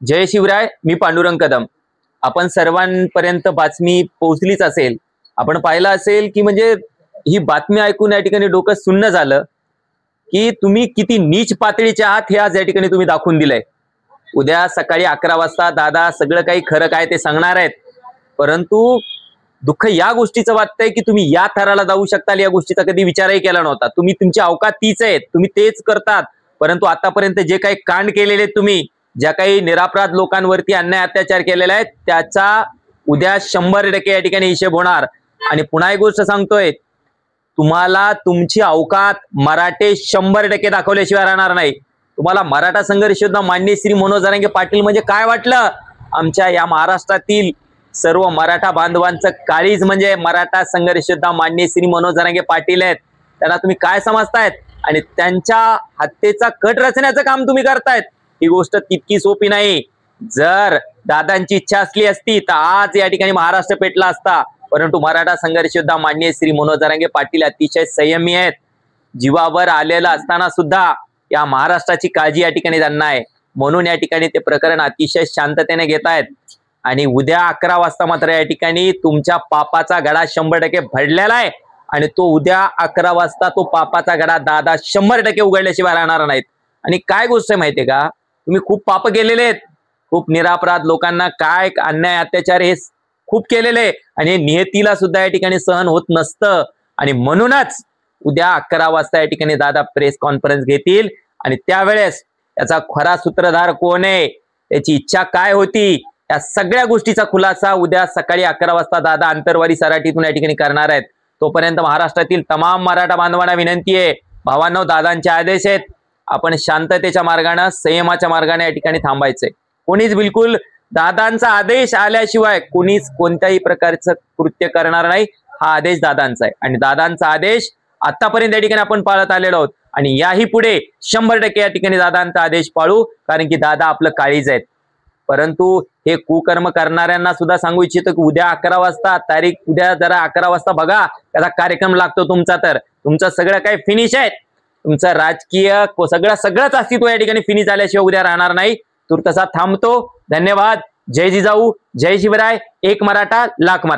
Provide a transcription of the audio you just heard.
जय शिवराय. मी पांडुरंग कदम. आपण सर्वांपर्यंत बातमी पोहोचलीच असेल. आपण पाहिलं असेल की म्हणजे ही बातमी ऐकून या ठिकाणी डोकं सुन्न झालं की तुम्ही किती नीच पातळीचे आहात हे आज या ठिकाणी तुम्ही दाखवून दिलंय. उद्या सकाळी 11 वाजता दादा सगळं काही खरं काय ते सांगणार आहेत. परंतु दुःख या गोष्टीचं वाटतंय की तुम्ही या थराला जाऊ शकताल या गोष्टीचा कधी विचारही केला नव्हता. तुम्ही तुमची अवकात तीच आहेत, तुम्ही तेच करतात. परंतु आतापर्यंत जे काही कांड केलेले तुम्ही, ज्या काही निरापराध लोकांवरती अन्याय अत्याचार केलेला आहे त्याचा उद्या 100% या ठिकाणी हिशेब होणार. आणि पुन्हा एक गोष्ट सांगतोय, तुम्हाला तुमची अवकात मराठे 100% दाखवल्याशिवाय राहणार नाही. तुम्हाला मराठा संघर्ष योद्धा माननीय श्री मनोज जरांगे पाटील म्हणजे काय वाटलं? आमच्या या महाराष्ट्रातील सर्व मराठा बांधवांचं काळीज म्हणजे मराठा संघर्ष योद्धा माननीय श्री मनोज जरांगे पाटील आहेत. त्यांना तुम्ही काय समजतायत आणि त्यांच्या हत्येचा कट रचण्याचं काम तुम्ही करतायत. ही गोष्ट तितकी सोपी नाही. जर दादांची इच्छा असली असती तर आज या ठिकाणी महाराष्ट्र पेटला असता. परंतु मराठा संघर्ष योद्धा माननीय श्री मनोज जरांगे पाटील अतिशय संयमी आहेत. जीवावर आलेला असताना सुद्धा या महाराष्ट्राची काळजी या ठिकाणी त्यांना आहे. म्हणून या ठिकाणी ते प्रकरण अतिशय शांततेने घेत आहेत. आणि उद्या 11 वाजता मात्र या ठिकाणी तुमच्या पापाचा गडा 100% भरलेला आहे. आणि तो उद्या 11 वाजता तो पापाचा गडा दादा 100% उघडल्याशिवाय राहणार नाहीत. आणि काय गोष्ट आहे माहितीये का, तुम्ही खूप पाप केलेले आहेत. खूप निरापराध लोकांना काय अन्याय अत्याचार हे खूप केलेले आणि नियतीला सुद्धा या ठिकाणी सहन होत नसतं. आणि म्हणूनच उद्या 11 वाजता या ठिकाणी दादा प्रेस कॉन्फरन्स घेतील. आणि त्यावेळेस याचा खरा सूत्रधार कोण आहे, त्याची इच्छा काय होती, या सगळ्या गोष्टीचा खुलासा उद्या सकाळी 11 वाजता दादा आंतरवाली सराटीतून या ठिकाणी करणार आहेत. तोपर्यंत महाराष्ट्रातील तमाम मराठा बांधवांना विनंती आहे, भावांनो दादांचे आदेश आहेत, आपण शांततेच्या मार्गाने संयमाच्या मार्गाने या ठिकाणी थांबायचंय. कोणीच बिलकुल दादांचा आदेश आल्याशिवाय कोणीच कोणत्याही प्रकारचं कृत्य करणार नाही. हा आदेश दादांचा आहे आणि दादांचा आदेश आतापर्यंत या ठिकाणी आपण पाळत आलेलो आहोत. आणि याही पुढे 100% या ठिकाणी दादांचा आदेश पाळू, कारण की दादा आपलं काळीज आहेत. परंतु हे कुकर्म करणाऱ्यांना सुद्धा सांगू इच्छितो की उद्या 11 वाजता तारीख, उद्या जरा 11 वाजता बघा त्याचा कार्यक्रम लागतो तुमचा. तर तुमचं सगळं काही फिनिश आहे. तुमचं राजकीय सगळंच अस्तित्व या ठिकाणी फिनिश झाल्याशिवाय उद्या राहणार नाही. तुर्तसा थांबतो. धन्यवाद. जय जिजाऊ, जय शिवराय. एक मराठा लाख मराठा.